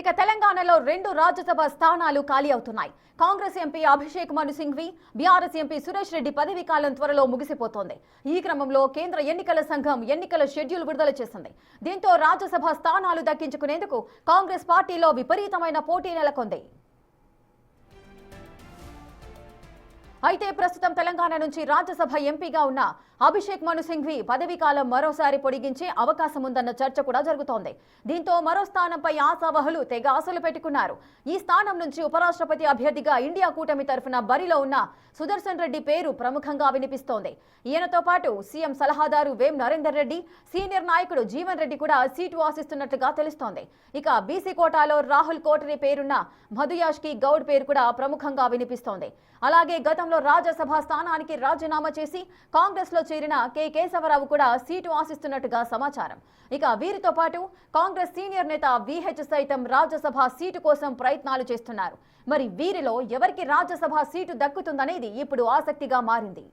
ఇక తెలంగాణలో 2 రాజ్యసభ స్థానాలు ఖాళీ అవుతున్నాయి. కాంగ్రెస్ ఎంపీ అభిషేక్ మను సింఘ్వి, బీఆర్ఎస్ ఎంపీ సురేష్ రెడ్డి పదవీ కాలం త్వరలో ముగిసిపోతోంది. ఈ క్రమంలో కేంద్ర ఎన్నికల సంఘం ఎన్నికల షెడ్యూల్ విడుదల చేసింది. దీంతో రాజ్యసభ స్థానాలు దక్కించుకునేందుకు కాంగ్రెస్ పార్టీలో విపరీతమైన పోటీ నెలకొంది. అయితే ప్రస్తుతం తెలంగాణ నుంచి రాజ్యసభ ఎంపీగా ఉన్న అభిషేక్ మను సింఘ్వి పదవీ కాలం మరోసారి పొడిగించే అవకాశం ఉందన్న చర్చ కూడా జరుగుతోంది. దీంతో మరో స్థానంపై ఆశావహులు తెగ ఆశలు పెట్టుకున్నారు. ఈ స్థానం నుంచి ఉపరాష్ట్రపతి అభ్యర్థిగా ఇండియా కూటమి తరఫున బరిలో ఉన్న సుదర్శన్ రెడ్డి పేరు ప్రముఖంగా వినిపిస్తోంది. ఈయనతో పాటు సీఎం సలహాదారు వేం నరేందర్ రెడ్డి, సీనియర్ నాయకుడు జీవన్ రెడ్డి కూడా సీటు ఆశిస్తున్నట్లుగా తెలుస్తోంది. ఇక బీసీ కోటాలో రాహుల్ కోటరీ పేరున్న మధుయాష్కి గౌడ్ పేరు కూడా ప్రముఖంగా వినిపిస్తోంది. అలాగే గతంలో రాజ్యసభ స్థానానికి రాజీనామా చేసి కాంగ్రెస్ లో చేరిన కె కేశవరావు కూడా సీటు ఆశిస్తున్నట్టుగా సమాచారం. ఇక వీరితో పాటు కాంగ్రెస్ సీనియర్ నేత విహెచ్ సైతం రాజ్యసభ సీటు కోసం ప్రయత్నాలు చేస్తున్నారు. మరి వీరిలో ఎవరికి రాజ్యసభ సీటు దక్కుతుందనేది ఇప్పుడు ఆసక్తిగా మారింది.